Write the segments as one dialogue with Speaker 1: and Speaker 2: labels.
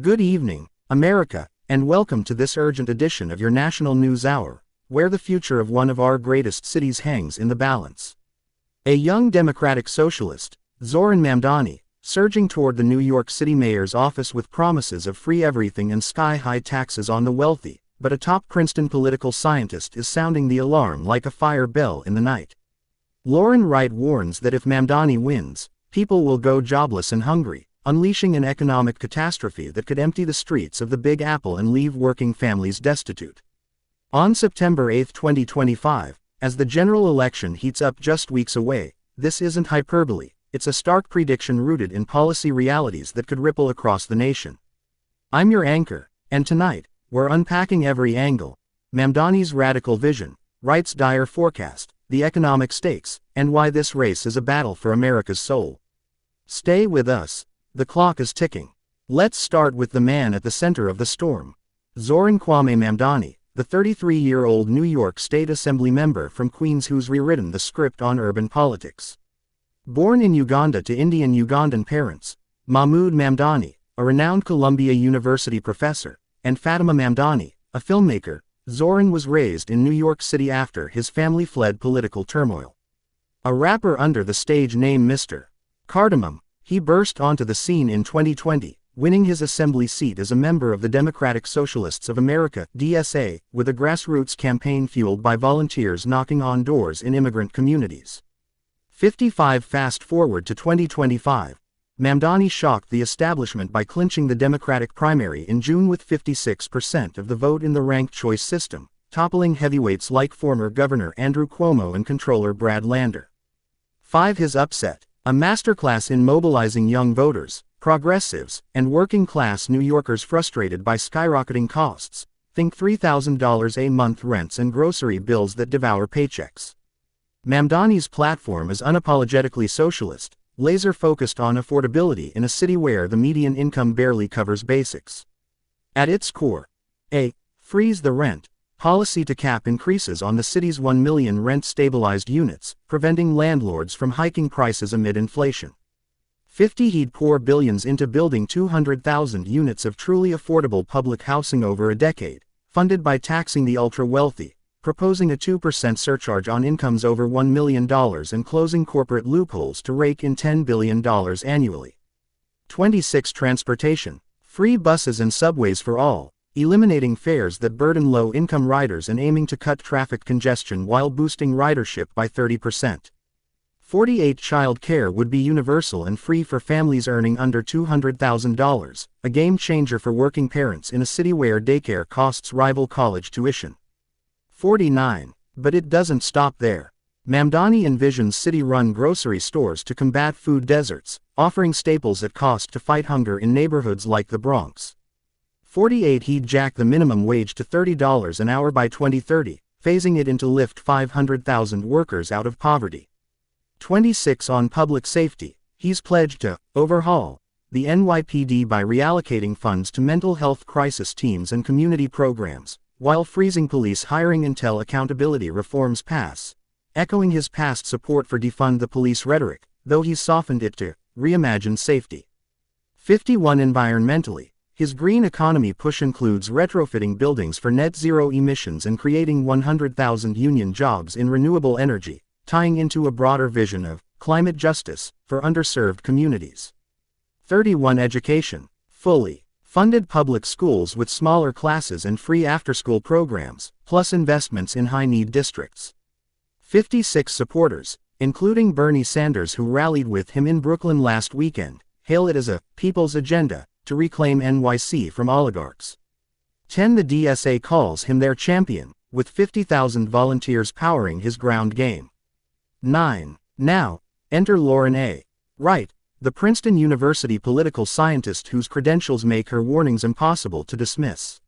Speaker 1: Good evening, America, and welcome to this urgent edition of your National News Hour, where the future of one of our greatest cities hangs in the balance. A young democratic socialist, Zohran Mamdani, surging toward the New York City mayor's office with promises of free everything and sky-high taxes on the wealthy, but a top Princeton political scientist is sounding the alarm like a fire bell in the night. Lauren Wright warns that if Mamdani wins, people will go jobless and hungry, unleashing an economic catastrophe that could empty the streets of the Big Apple and leave working families destitute. On September 8, 2025, as the general election heats up just weeks away, this isn't hyperbole, it's a stark prediction rooted in policy realities that could ripple across the nation. I'm your anchor, and tonight, we're unpacking every angle: Mamdani's radical vision, Wright's dire forecast, the economic stakes, and why this race is a battle for America's soul. Stay with us. The clock is ticking. Let's start with the man at the center of the storm. Zohran Mamdani, the 33-year-old New York State Assembly member from Queens who's rewritten the script on urban politics. Born in Uganda to Indian Ugandan parents, Mahmoud Mamdani, a renowned Columbia University professor, and Fatima Mamdani, a filmmaker, Zohran was raised in New York City after his family fled political turmoil. A rapper under the stage name Mr. Cardamom, he burst onto the scene in 2020, winning his assembly seat as a member of the Democratic Socialists of America (DSA), with a grassroots campaign fueled by volunteers knocking on doors in immigrant communities. 55 Fast forward to 2025, Mamdani shocked the establishment by clinching the Democratic primary in June with 56% of the vote in the ranked choice system, toppling heavyweights like former Governor Andrew Cuomo and Comptroller Brad Lander. 5. His upset, a masterclass in mobilizing young voters, progressives, and working-class New Yorkers frustrated by skyrocketing costs. Think $3,000 a month rents and grocery bills that devour paychecks. Mamdani's platform is unapologetically socialist, laser-focused on affordability in a city where the median income barely covers basics. At its core, a freeze the rent policy to cap increases on the city's 1 million rent-stabilized units, preventing landlords from hiking prices amid inflation. 50. He'd pour billions into building 200,000 units of truly affordable public housing over a decade, funded by taxing the ultra-wealthy, proposing a 2% surcharge on incomes over $1 million and closing corporate loopholes to rake in $10 billion annually. 26. Transportation. Free buses and subways for all, eliminating fares that burden low-income riders and aiming to cut traffic congestion while boosting ridership by 30%. 48. Childcare would be universal and free for families earning under $200,000, a game-changer for working parents in a city where daycare costs rival college tuition. 49. But it doesn't stop there. Mamdani envisions city-run grocery stores to combat food deserts, offering staples at cost to fight hunger in neighborhoods like the Bronx. 48. He'd jack the minimum wage to $30 an hour by 2030, phasing it in to lift 500,000 workers out of poverty. 26. On public safety, he's pledged to overhaul the NYPD by reallocating funds to mental health crisis teams and community programs, while freezing police hiring until accountability reforms pass, echoing his past support for defund the police rhetoric, though he's softened it to reimagine safety. 51. Environmentally, his green economy push includes retrofitting buildings for net zero emissions and creating 100,000 union jobs in renewable energy, tying into a broader vision of climate justice for underserved communities. 31. Education. Fully funded public schools with smaller classes and free after-school programs, plus investments in high-need districts. 56. Supporters, including Bernie Sanders who rallied with him in Brooklyn last weekend, hail it as a people's agenda to reclaim NYC from oligarchs. 10. The DSA calls him their champion, with 50,000 volunteers powering his ground game. 9. Now, enter Lauren A. Wright, the Princeton University political scientist whose credentials make her warnings impossible to dismiss.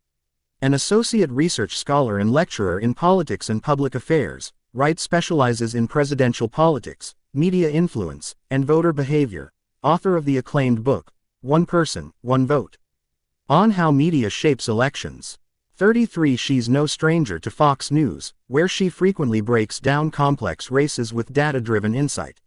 Speaker 1: An associate research scholar and lecturer in politics and public affairs, Wright specializes in presidential politics, media influence, and voter behavior, author of the acclaimed book, One Person, One Vote. On How Media Shapes Elections. 33. She's no stranger to Fox News, where she frequently breaks down complex races with data-driven insight.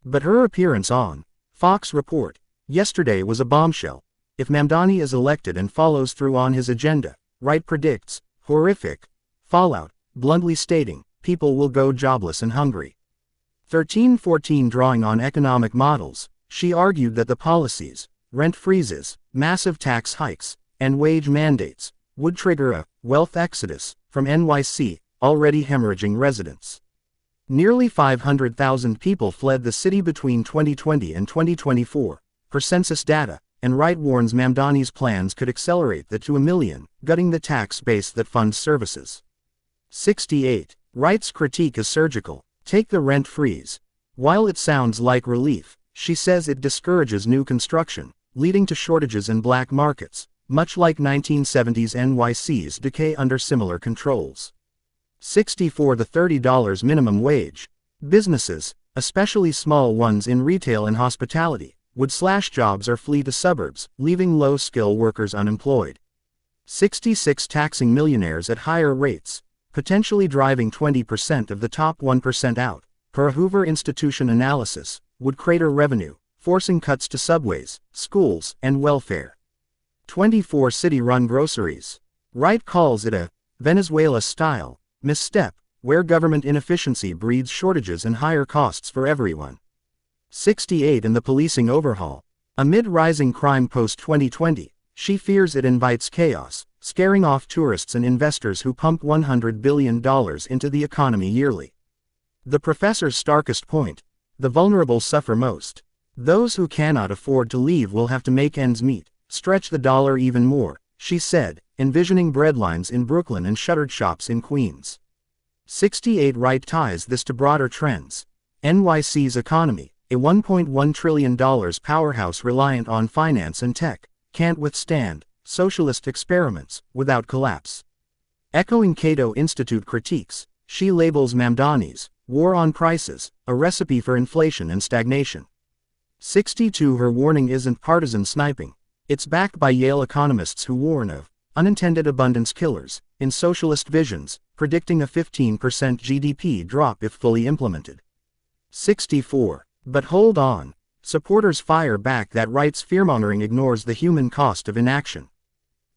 Speaker 1: But her appearance on Fox Report yesterday was a bombshell. If Mamdani is elected and follows through on his agenda, Wright predicts, horrific fallout, bluntly stating, people will go jobless and hungry. 1314 Drawing on economic models, she argued that the policies, rent freezes, massive tax hikes, and wage mandates, would trigger a wealth exodus from NYC, already hemorrhaging residents. Nearly 500,000 people fled the city between 2020 and 2024, per census data, and Wright warns Mamdani's plans could accelerate that to 1 million, gutting the tax base that funds services. 68. Wright's critique is surgical. Take the rent freeze. While it sounds like relief, she says it discourages new construction, leading to shortages in black markets, much like 1970s NYC's decay under similar controls. 64. The $30 minimum wage. Businesses, especially small ones in retail and hospitality, would slash jobs or flee to suburbs, leaving low-skill workers unemployed. 66. Taxing millionaires at higher rates, potentially driving 20% of the top 1% out, per a Hoover Institution analysis, would crater revenue, forcing cuts to subways, schools, and welfare. 24. City-run groceries. Wright calls it a Venezuela-style misstep, where government inefficiency breeds shortages and higher costs for everyone. 68. In the policing overhaul. Amid rising crime post-2020, she fears it invites chaos, scaring off tourists and investors who pump $100 billion into the economy yearly. The professor's starkest point: the vulnerable suffer most. Those who cannot afford to leave will have to make ends meet, stretch the dollar even more, she said, envisioning breadlines in Brooklyn and shuttered shops in Queens. 68. Wright ties this to broader trends. NYC's economy, a $1.1 trillion powerhouse reliant on finance and tech, can't withstand socialist experiments without collapse. Echoing Cato Institute critiques, she labels Mamdani's war on prices a recipe for inflation and stagnation. 62. Her warning isn't partisan sniping. It's backed by Yale economists who warn of unintended abundance killers in socialist visions, predicting a 15% GDP drop if fully implemented. 64. But hold on. Supporters fire back that Wright's fearmongering ignores the human cost of inaction.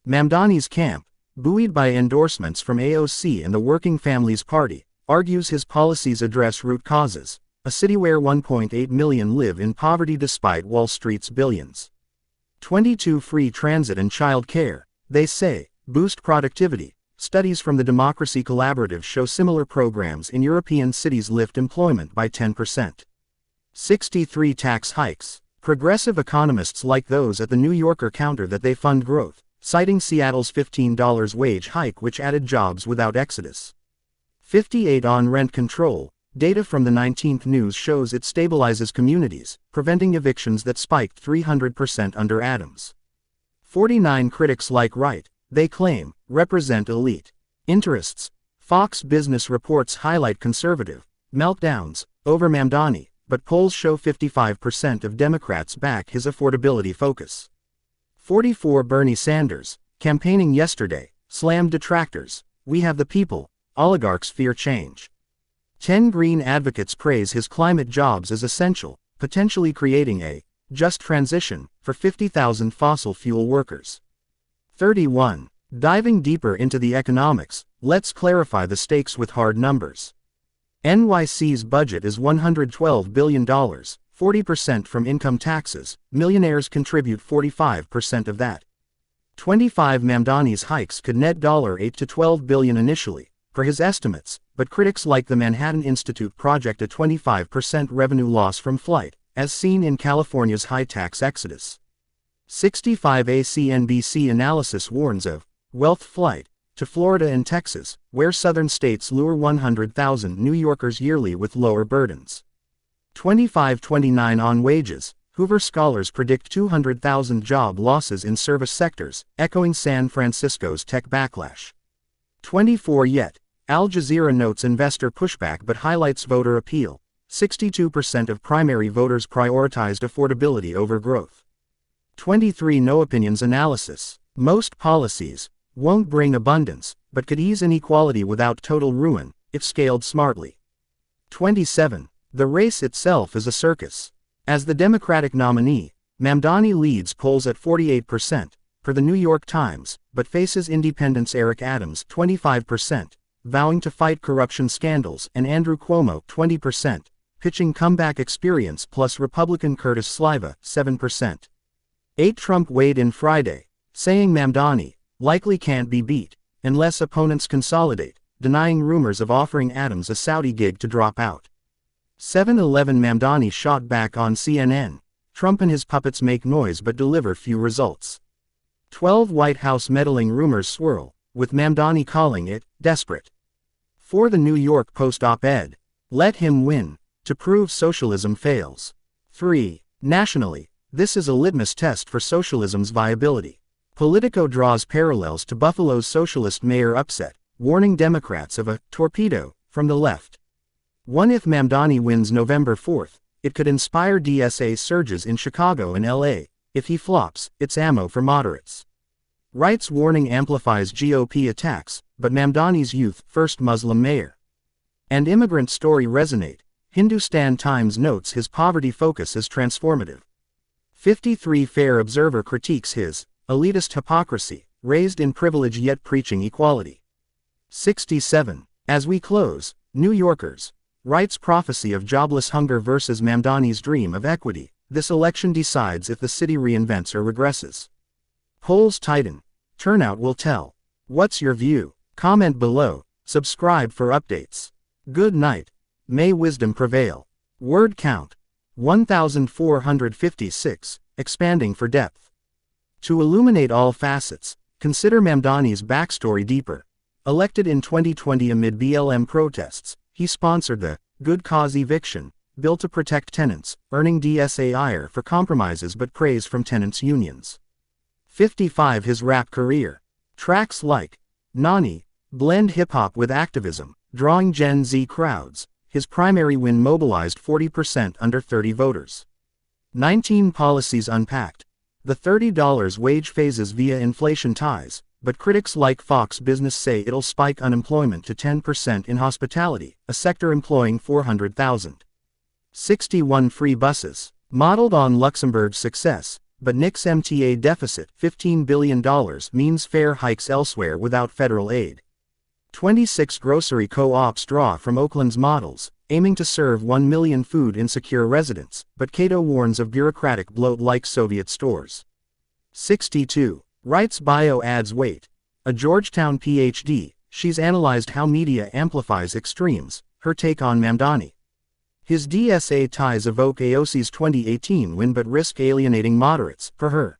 Speaker 1: Mamdani's camp, buoyed by endorsements from AOC and the Working Families Party, argues his policies address root causes, a city where 1.8 million live in poverty despite Wall Street's billions. 22. Free transit and childcare, they say, boost productivity. Studies from the Democracy Collaborative show similar programs in European cities lift employment by 10%. 63. Tax hikes. Progressive economists like those at the New Yorker counter that they fund growth, citing Seattle's $15 wage hike which added jobs without exodus. 58. On rent control. Data from the 19th News shows it stabilizes communities, preventing evictions that spiked 300% under Adams. 49. Critics like Wright, they claim, represent elite interests. Fox Business Reports highlight conservative meltdowns over Mamdani, but polls show 55% of Democrats back his affordability focus. 44. Bernie Sanders, campaigning yesterday, slammed detractors. We have the people. Oligarchs fear change. 10. Green advocates praise his climate jobs as essential, potentially creating a just transition for 50,000 fossil fuel workers. 31. Diving deeper into the economics, let's clarify the stakes with hard numbers. NYC's budget is $112 billion, 40% from income taxes. Millionaires contribute 45% of that. 25. Mamdani's hikes could net $8 to $12 billion initially, per his estimates, but critics like the Manhattan Institute project a 25% revenue loss from flight, as seen in California's high-tax exodus. 65. CNBC analysis warns of wealth flight to Florida and Texas, where southern states lure 100,000 New Yorkers yearly with lower burdens. 25-29. On wages, Hoover scholars predict 200,000 job losses in service sectors, echoing San Francisco's tech backlash. 24. Yet, Al Jazeera notes investor pushback but highlights voter appeal. 62% of primary voters prioritized affordability over growth. 23. No opinions analysis. Most policies won't bring abundance, but could ease inequality without total ruin, if scaled smartly. 27. The race itself is a circus. As the Democratic nominee, Mamdani leads polls at 48%, per the New York Times, but faces Independent's Eric Adams 25%, vowing to fight corruption scandals, and Andrew Cuomo 20%, pitching comeback experience plus Republican Curtis Sliva 7%. 8 Trump weighed in Friday, saying Mamdani likely can't be beat unless opponents consolidate, denying rumors of offering Adams a Saudi gig to drop out. 7-11 Mamdani shot back on CNN. Trump and his puppets make noise but deliver few results. 12 White House meddling rumors swirl, with Mamdani calling it desperate. For the New York Post op-ed, let him win, to prove socialism fails. 3. Nationally, this is a litmus test for socialism's viability. Politico draws parallels to Buffalo's socialist mayor upset, warning Democrats of a torpedo from the left. One, if Mamdani wins November 4th, it could inspire DSA surges in Chicago and LA. If he flops, it's ammo for moderates. Right's warning amplifies GOP attacks, but Mamdani's youth-first Muslim mayor and immigrant story resonate. Hindustan Times notes his poverty focus is transformative. 53 Fair Observer critiques his elitist hypocrisy, raised in privilege yet preaching equality. 67. As we close, New Yorkers. Right's prophecy of jobless hunger versus Mamdani's dream of equity. This election decides if the city reinvents or regresses. Polls tighten. Turnout will tell. What's your view? Comment below. Subscribe for updates. Good night. May wisdom prevail. Word count 1,456, expanding for depth. To illuminate all facets, consider Mamdani's backstory deeper. Elected in 2020 amid BLM protests, he sponsored the Good Cause Eviction bill to protect tenants, earning DSA ire for compromises but praise from tenants' unions. 55 His rap career. Tracks like Nani blend hip-hop with activism, drawing Gen Z crowds. His primary win mobilized 40% under 30 voters. 19 Policies unpacked. The $30 wage phases via inflation ties, but critics like Fox Business say it'll spike unemployment to 10% in hospitality, a sector employing 400,000. 61 Free buses. Modeled on Luxembourg's success, but NYC's MTA deficit $15 billion means fare hikes elsewhere without federal aid. 26 Grocery co-ops draw from Oakland's models, aiming to serve 1 million food-insecure residents, but Cato warns of bureaucratic bloat like Soviet stores. 62. Right's bio adds weight. A Georgetown PhD, she's analyzed how media amplifies extremes, her take on Mamdani. His DSA ties evoke AOC's 2018 win but risk alienating moderates, per her.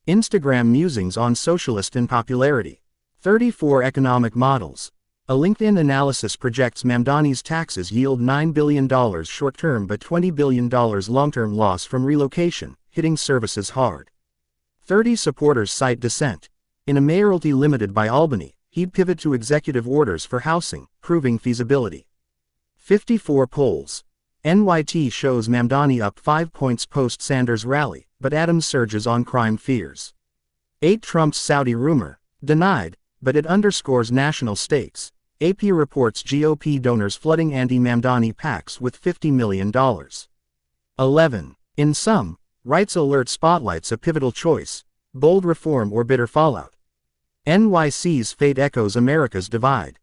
Speaker 1: Instagram musings on socialist unpopularity. 34 Economic models. A LinkedIn analysis projects Mamdani's taxes yield $9 billion short-term but $20 billion long-term loss from relocation, hitting services hard. 30 Supporters cite dissent. In a mayoralty limited by Albany, he'd pivot to executive orders for housing, proving feasibility. 54 Polls. NYT shows Mamdani up 5 points post-Sanders rally, but Adams surges on crime fears. 8 Trump's Saudi rumor. Denied, but it underscores national stakes. AP reports GOP donors flooding anti-Mamdani PACs with $50 million. 11. In sum, Right's alert spotlights a pivotal choice: bold reform or bitter fallout. NYC's fate echoes America's divide.